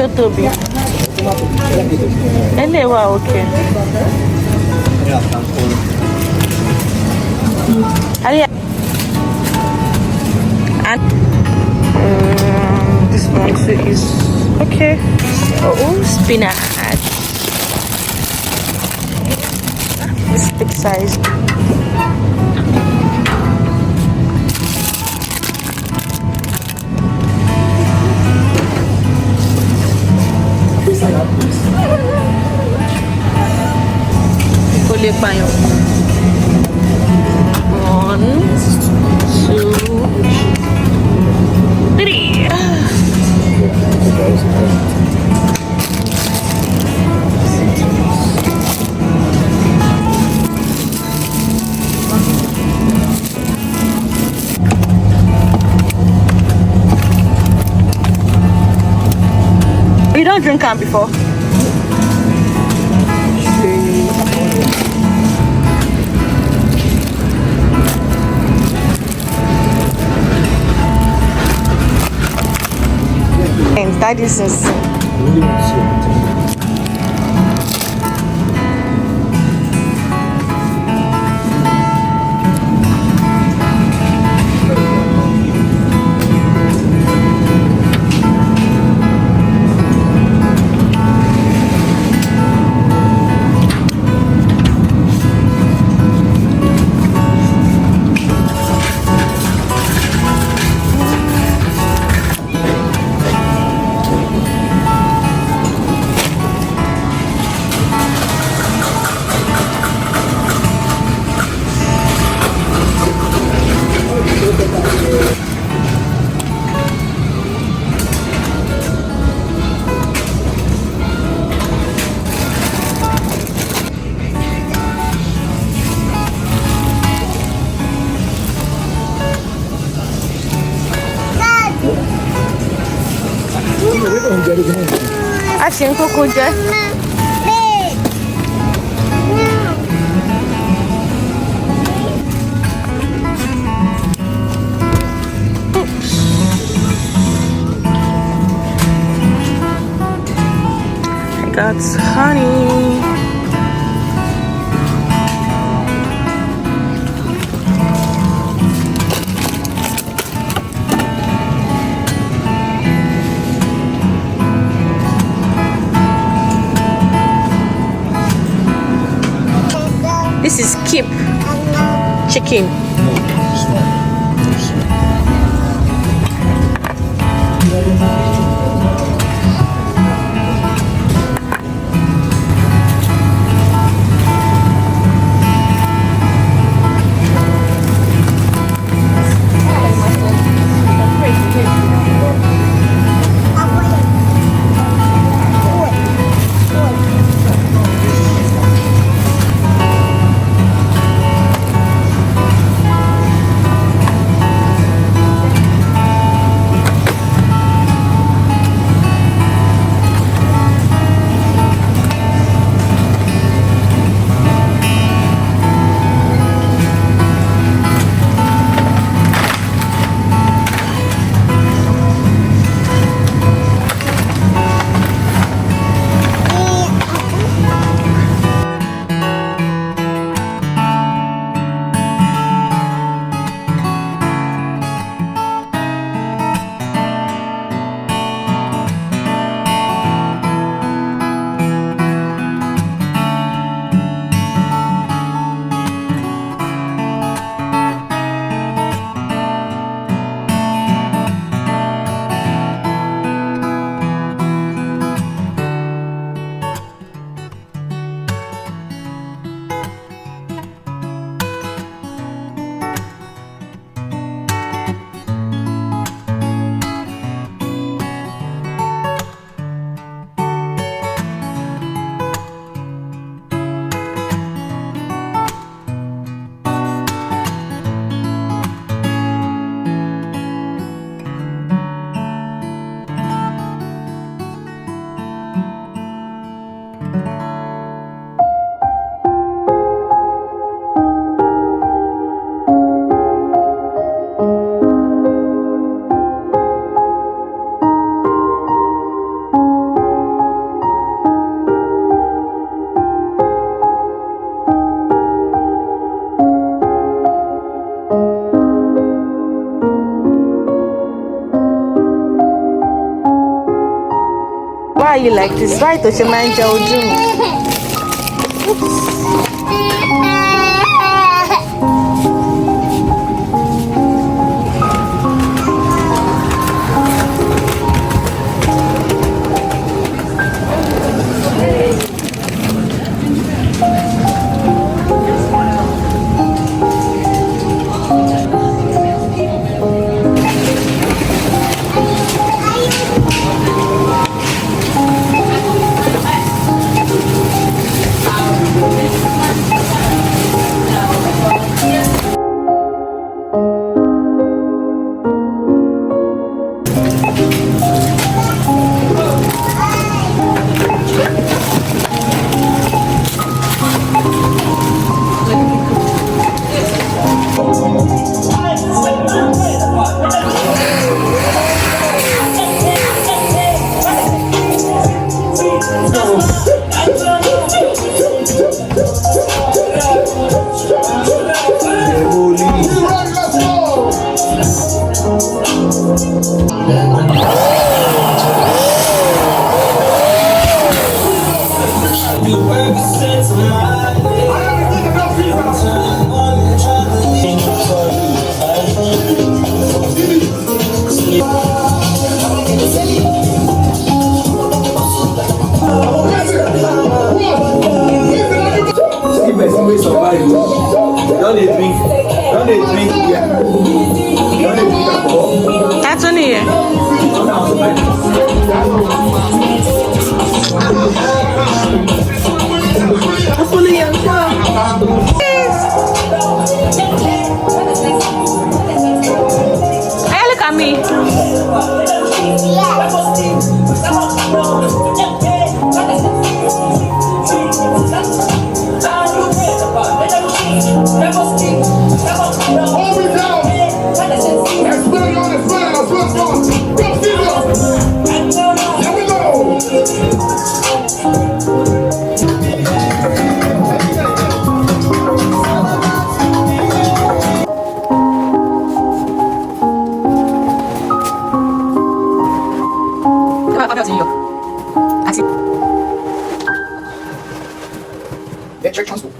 tó tóbi. Ele wà okay. And this one too is okay. Oh, spinach. This big size. One, two, three. You don't drink am before? That is insane. A ṣe ń kókó jẹ. I got honey. This is keep chicken. Why are you like this? Why don't you mind your That's only here. Hey, look at me. Check transport.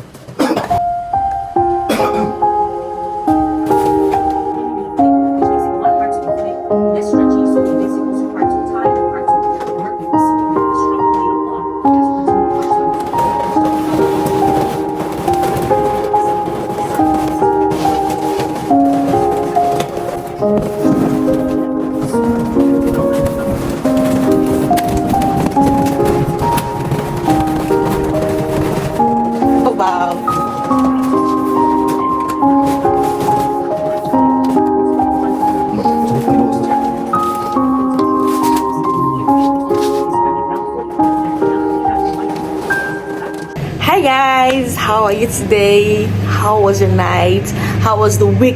Hi guys, how are you today? How was your night? How was the week?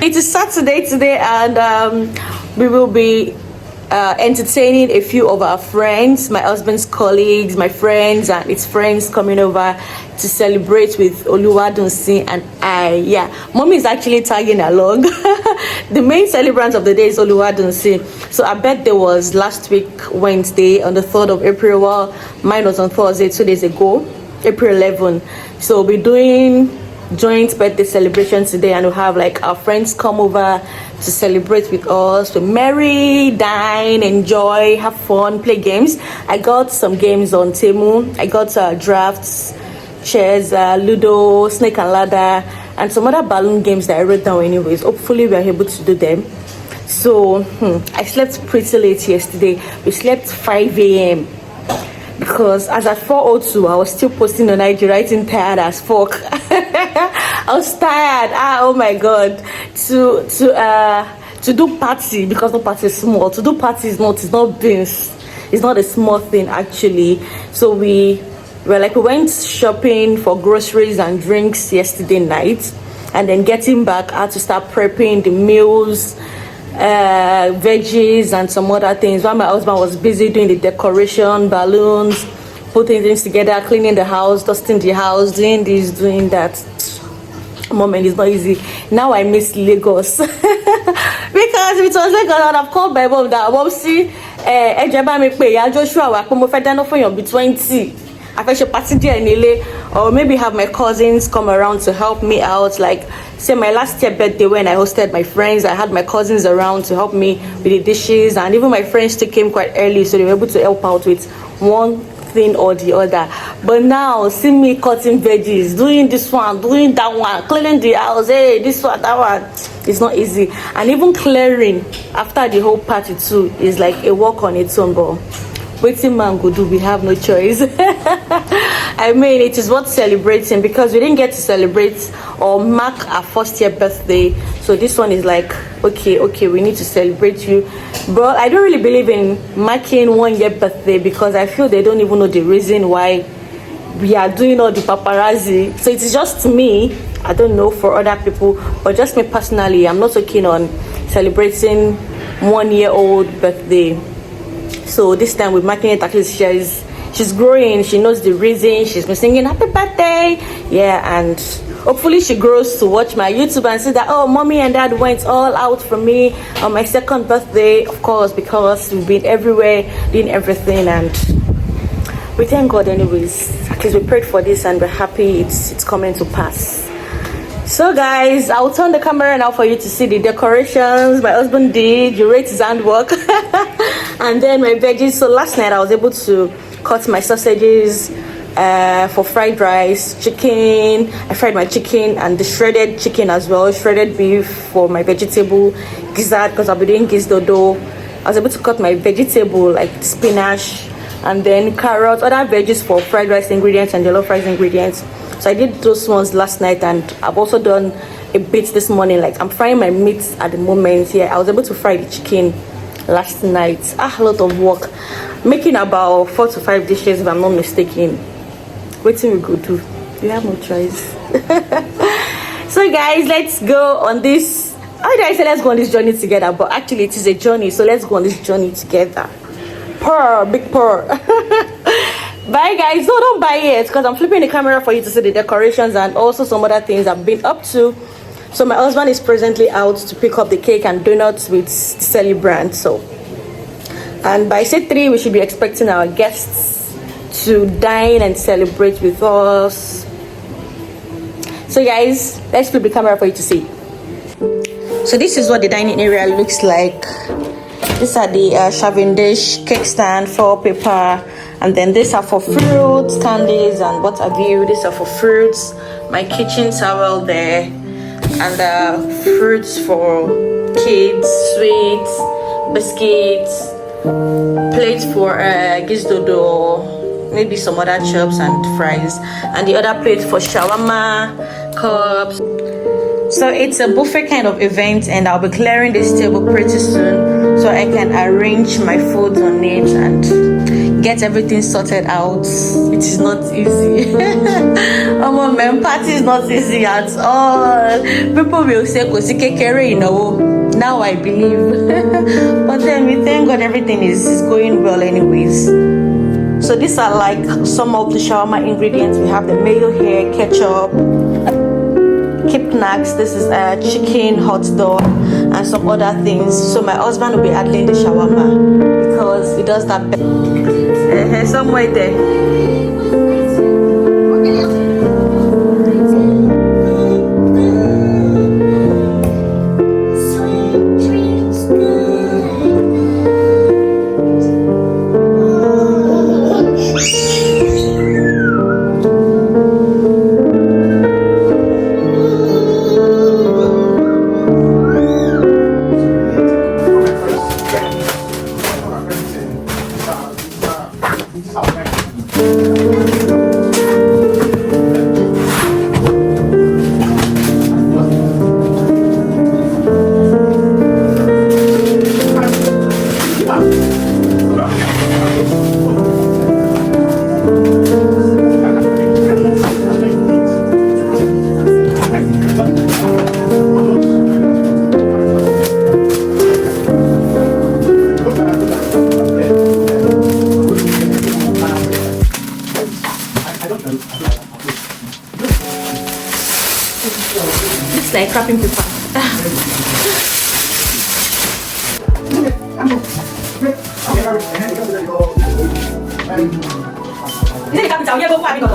It is Saturday today, and we will be entertaining a few of our friends, my husband's colleagues, my friends and its friends coming over to celebrate with Oluwadunsin and I. Yeah, mommy is actually tagging along. The main celebrant of the day is Oluwadunsin. So our birthday was last week Wednesday on the 3rd of April, while mine was on Thursday 2 days ago, April 11. So we'll be doing joint birthday celebration today, and we'll have like our friends come over to celebrate with us. We merry, dine, enjoy, have fun, play games. I got some games on Temu. I got drafts, chess, Ludo, snake and ladder, and some other balloon games that I wrote down anyways. Hopefully we are able to do them. So I slept pretty late yesterday. We slept 5 a.m. because as at 4:02 I was still posting on IG, writing tired as fuck. I was tired. Oh my god. To do party, because no party is small. To do party is not beans. It's not a small thing actually. So we went shopping for groceries and drinks yesterday night, and then getting back I had to start prepping the meals, veggies and some other things, while my husband was busy doing the decoration, balloons, putting things together, cleaning the house, dusting the house, doing this, doing that. Moment, it's not easy. Now I miss Lagos. Because if it was Lagos, I would have called my mom that, mom, see, ẹ jẹ́ bá mi pè ìyá Joshua wá pé mo fẹ́ dáná fún èèyàn bíi 20. I fẹ́ ṣe party díẹ̀ nílé, or maybe have my cousins come around to help me out. Like say my last year birthday when I hosted my friends, I had my cousins around to help me with the dishes, and even my friends too came quite early, so they were able to help out with one thing or the other. But now see me cutting veggies, doing this one, doing that one, cleaning the house, hey, this one, that one. It's not easy. And even clearing after the whole party too is like a work on its own. But waiting man go do, we have no choice. I mean, it is worth celebrating because we didn't get to celebrate or mark our first year birthday. So this one is like, okay, we need to celebrate you. But I don't really believe in marking 1 year birthday because I feel they don't even know the reason why we are doing all the paparazzi. So it's just me. I don't know for other people, but just me personally, I'm not so keen on celebrating 1 year old birthday. So this time with marking it, at least she's growing, she knows the reason, she's been singing happy birthday, yeah, and hopefully she grows to watch my YouTube and see that, oh, mommy and dad went all out for me on my 2nd birthday, of course, because we've been everywhere doing everything, and we thank God anyways. At least we prayed for this and we're happy it's coming to pass. So guys, I'll turn the camera now for you to see the decorations my husband did. You rate his handwork. And then my veggies. So last night I was able to cut my sausages for fried rice, chicken. I fried my chicken and the shredded chicken as well, shredded beef for my vegetable gizzard because I'll be doing gizdodo. I was able to cut my vegetable like spinach and then carrots, other veggies for fried rice ingredients and jollof rice ingredients. So I did those ones last night, and I've also done a bit this morning. Like I'm frying my meat at the moment. Yeah, I was able to fry the chicken last night. A lot of work, making about 4 to 5 dishes if I'm not mistaken. Waiting we go do. You have no choice. So guys, let's go on this. How did I say let's go on this journey together? But actually it is a journey, so let's go on this journey together. Purr, big purr. Bye guys. No, don't buy it because I'm flipping the camera for you to see the decorations and also some other things I've been up to. So my husband is presently out to pick up the cake and donuts with the celebrant. So, and by say 3 we should be expecting our guests to dine and celebrate with us. So guys, let's flip the camera for you to see. So this is what the dining area looks like. These are the shaving dish, cake stand, foil paper, and then these are for fruits, candies, and what have you. These are for fruits. My kitchen towel there, and fruits for kids, sweets, biscuits, plates for gizdodo, maybe some other chops and fries, and the other plate for shawarma, cups. So it's a buffet kind of event, and I'll be clearing this table pretty soon so I can arrange my food on it and get everything sorted out. It is not easy. Oh man, party is not easy at all. People will say kosi kekere, you know. Now I believe. But then we thank God everything is going well anyways. So these are like some of the shawarma ingredients. We have the mayo here, ketchup, kipnacks, this is a chicken hot dog, and some other things. So my husband will be handling the shawarma because he does that better. Somewhere there. It's like wrapping paper. 你哋咁走一個快邊個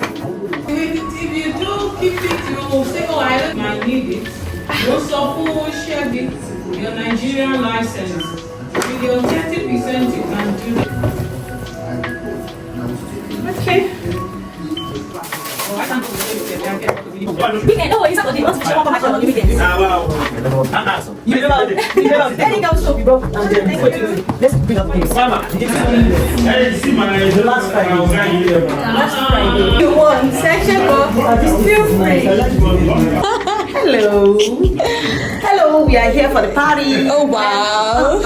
？If you do keep it, you will say, oh, I might need it. You also share it, your Nigerian license. With your 30%, you can do it. Okay. Oh, I can't believe it. Weekend, oh, isa ko din. Mas siya ko masyado ng weekend. Wow. Any girl show be broke. Let's bring up this. Last Friday. You want section of feel free. Hello. Hello, we are here for the party. Oh wow!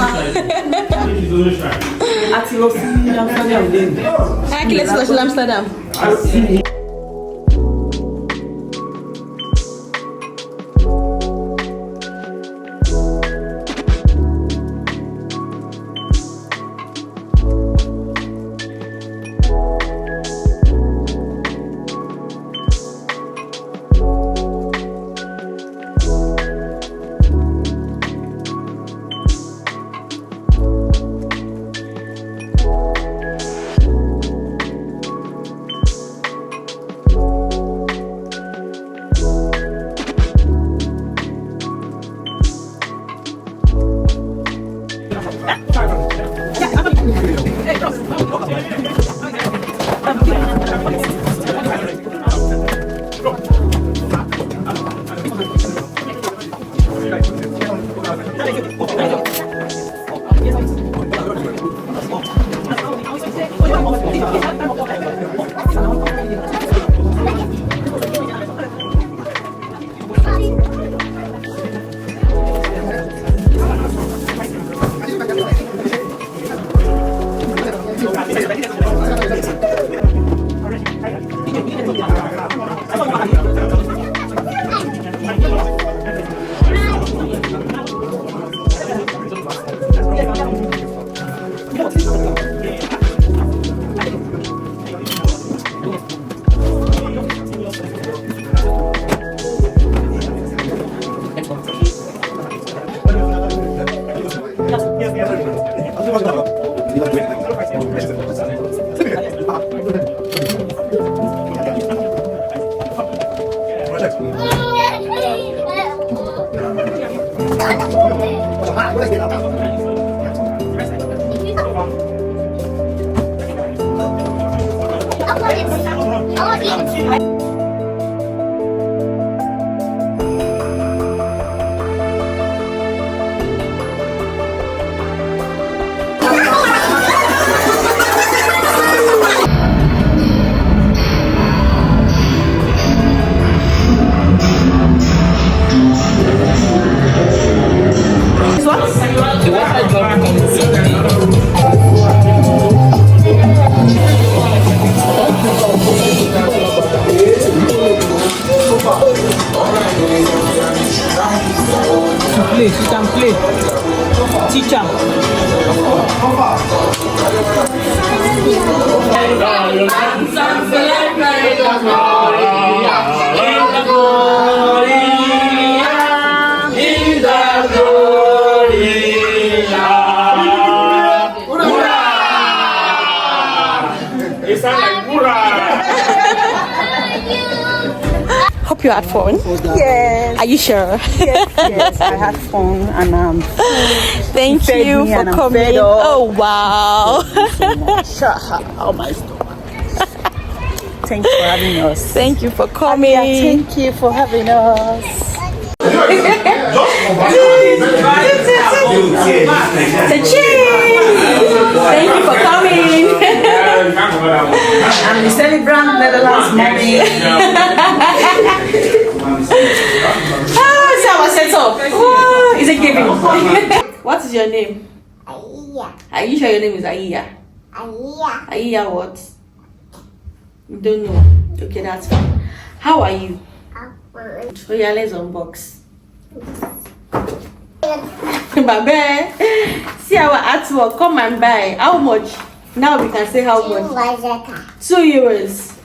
Aqui, let's go to Amsterdam. Play, she can play. Teacher. It sounds like hurrah! Hope you had fun. Yes, Are you sure? yes, I had fun and Thank fed you me for and I'm coming. fed up. Oh wow. oh my stomach. Thanks for having us. Thank you for coming. Thank you for having us. Thank you for coming. I'm the celebrant Netherlands mommy. So I was set up. Oh, is it giving? What is your name? Aia. Are you sure your name is Aia? Aia. Aia what? You don't know. Okay, that's fine. How are you? So yeah, let's unbox. Babe, see our artwork. Come and buy. How much? Now we can say how much. €2.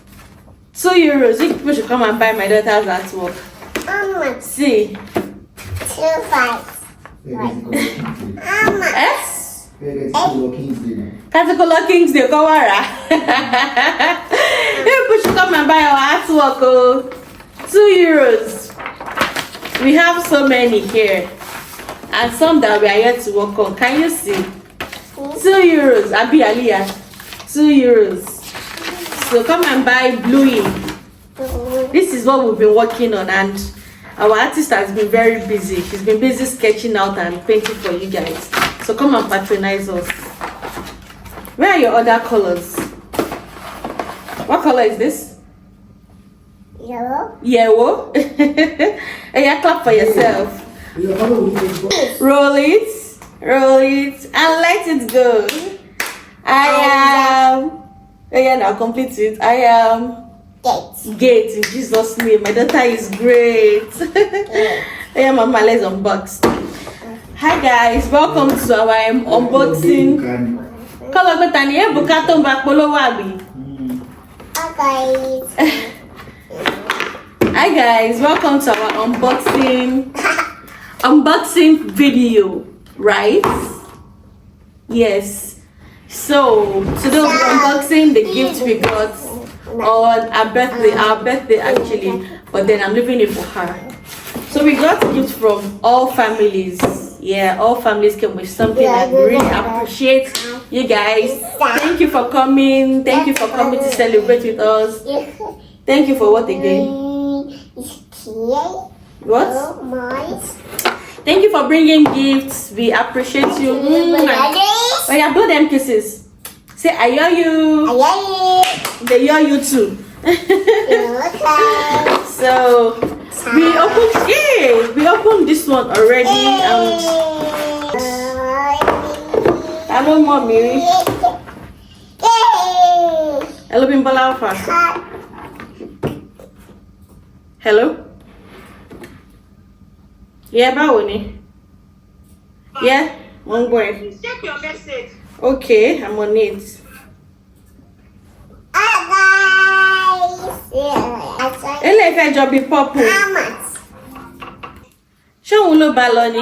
€2. You people should come and buy my daughter's artwork. How much? See. 25. How much? Yes. Category Kings de Kowara. You people should come and buy our artwork. Oh. €2. We have so many here. And some that we are yet to work on. Can you see? €2. Abi Aliyah. €2. So come and buy Bluey. This is what we've been working on, and our artist has been very busy. She's been busy sketching out and painting for you guys. So come and patronize us. Where are your other colors? What color is this? Yellow. Yellow. Hey, yeah, clap for yourself. Roll it, and let it go. I am. Yeah, now complete it. I am. Gate in Jesus' name. My daughter is great. Yeah, Mama, let's unbox. Hi guys, welcome to our unboxing. Color betani bukato mbakpolo wabi. Hi guys, welcome to our unboxing video, right? Yes. So today we'll be unboxing the gift we got on our birthday actually, but then I'm leaving it for her. So we got a gift from all families. Yeah, all families came with something. I really appreciate you guys. Thank you for coming. Thank you for coming to celebrate with us. Thank you for what again? What? Thank you for bringing gifts. We appreciate you. Oh yeah, blow them kisses. Say I hear you. They hear you too. So we opened this one already. Hello, mommy. Hello, Bimbala. Hello. Yeah, Bawoni. Yeah, one boy. Check your message. Okay, I'm on it. Ele fẹ́ jọ bí purple. Ṣé òun ló bá lọ ni?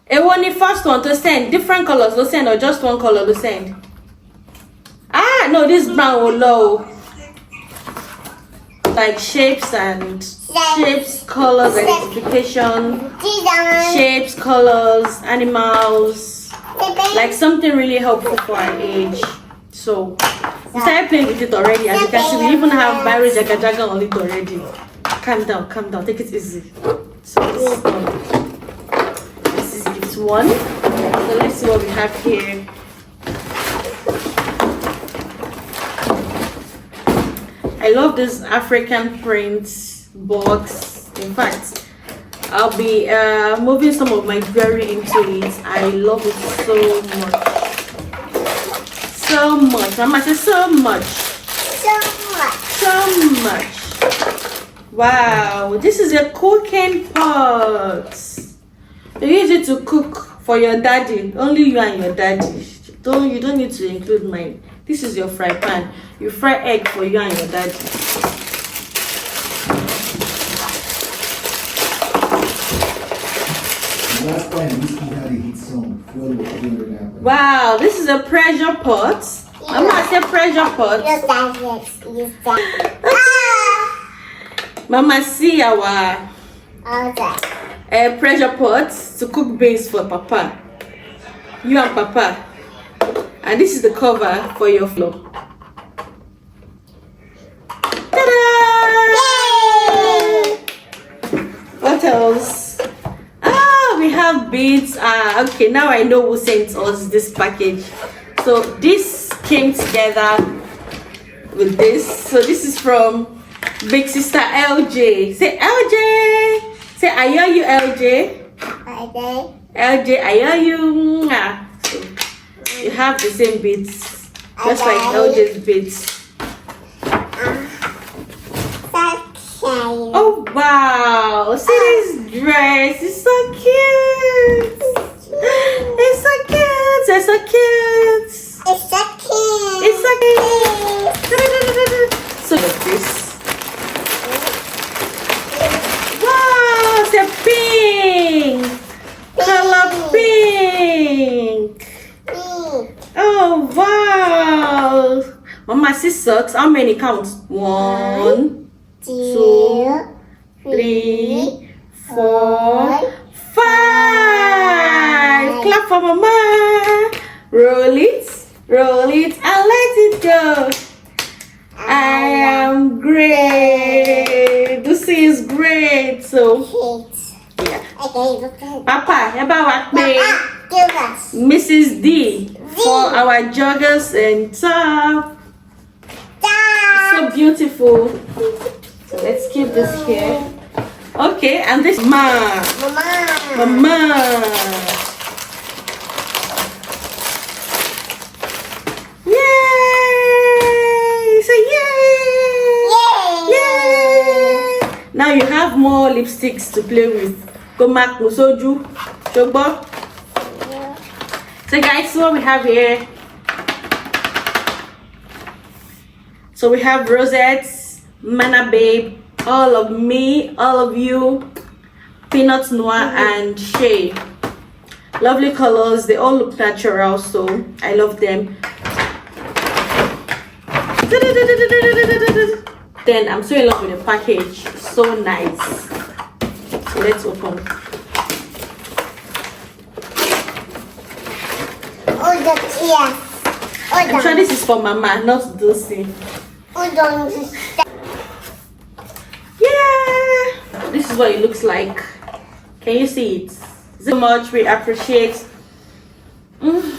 Èwo ni first one to send? Different colors to send or just one color to send? Ah, no, this brown will low. Like shapes, colors, identification, shapes, colors, animals, like something really helpful for our age. So we started playing with it already. As you can see, we even have Byron Jaga Jaga on it already. Calm down, take it easy. So this is gift one. So let's see what we have here. I love this African print box. In fact, I'll be moving some of my jewelry into it. I love it so much. Mama says so much. Wow, this is a cooking pot. You use it to cook for your daddy. Only you and your daddy. You don't need to include mine. This is your fry pan. You fry egg for you and your daddy. Last time Whiskey had a hit song. Wow, this is a pressure pot. I'm gonna say pressure pot. Mama, see our pressure pot to cook beans for Papa. You and Papa. And this is the cover for your floor. Ta-da! What else? We have beads. Okay, now I know who sent us this package. So this came together with this. So this is from big sister LJ. Say LJ. Say I hear you, LJ. LJ, I hear you. So you have the same beads, just like LJ's beads. Oh wow! See this dress, it's so cute. It's so cute. It's so cute. It's so cute. So like this. Wow! It's a pink. Color pink. Oh wow! Mama, see socks. How many counts? 1, 2, 3, 4, 5. Clap for Mama. Roll it, and let it go. I am great. This is great. So, yeah. Papa, about me, Mrs. D for our joggers and top. So beautiful. So let's keep this here. Okay, and this Mama. Yay! Say yay! Now you have more lipsticks to play with. Go Mac Musoju. Shogbo. So guys, what we have here. So we have rosettes, Mana Babe, all of me, all of you, Peanut Noir and Shay. Lovely colors. They all look natural, so I love them. Then I'm so in love with the package. So nice. So let's open. I'm sure this is for Mama, not Dulcie. Yeah, this is what it looks like. Can you see it? So much. We appreciate.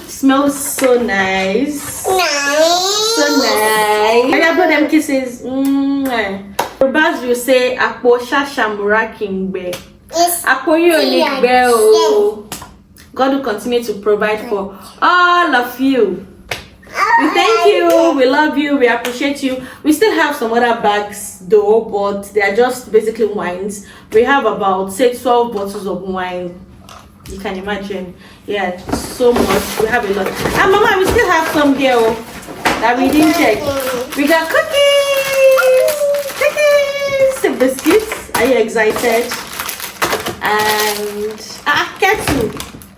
Smells so nice. So nice. I got them kisses. Yorubas will say Apo Shasha Murakingbe. Apo Yonikbe. God will continue to provide for all of you. We thank you, we love you, we appreciate you. We still have some other bags though, but they are just basically wines. We have about say 12 bottles of wine. You can imagine. Yeah, so much. We have a lot. And Mama, we still have some here that we didn't check. We got cookies, some biscuits. Are you excited? And kettle.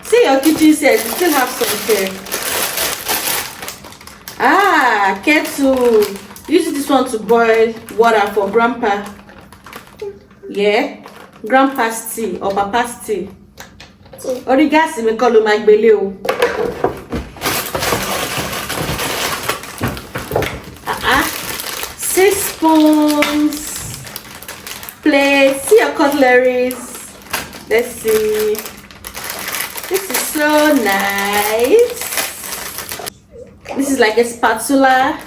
See your kitchen says we still have some here. Kettle. Use this one to boil water for Grandpa. Yeah, Grandpa's tea or Papa's tea. Origasi me call my belly. 6 spoons, plates. See your cutleries. Let's see. This is so nice. This is like a spatula.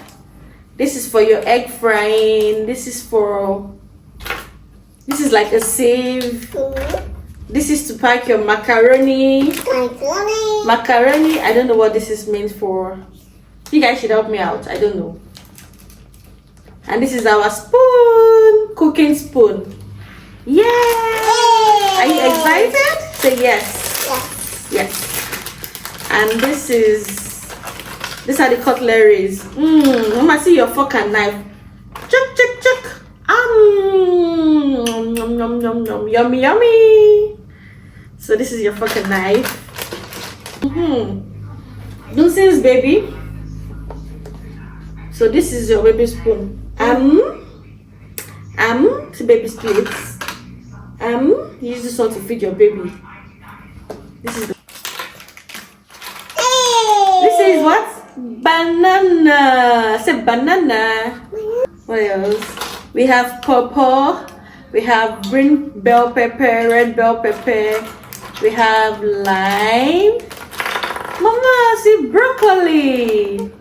This is for your egg frying. This is like a sieve. This is to pack your macaroni. Macaroni. I don't know what this is meant for. You guys should help me out. I don't know. And this is our spoon. Cooking spoon. Yay! Are you excited? Say yes. Yes. And these are the cutleries. Mama, see your fork and knife. Chuck, chuck, chuck. Yum, yum, yum, yum. Yummy, yummy. So this is your fork and knife. Dulce's baby. So this is your baby spoon. To baby's plates. Use this one to feed your baby. This is the banana. Say banana. What else? We have pawpaw. We have green bell pepper, red bell pepper. We have lime. Mama, say broccoli.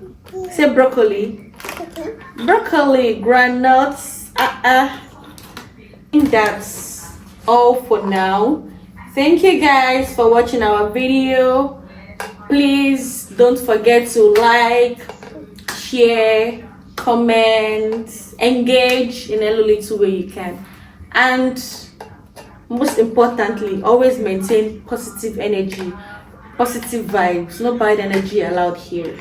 Say broccoli. Broccoli, granuts. I think that's all for now. Thank you guys for watching our video. Please don't forget to like, share, comment, engage in a little way you can, and most importantly, always maintain positive energy, positive vibes. No bad energy allowed here.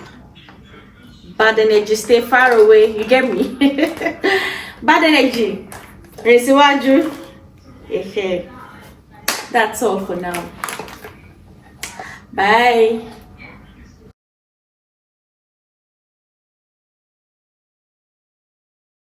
Bad energy, stay far away. You get me? Bad energy. That's all for now. Bye.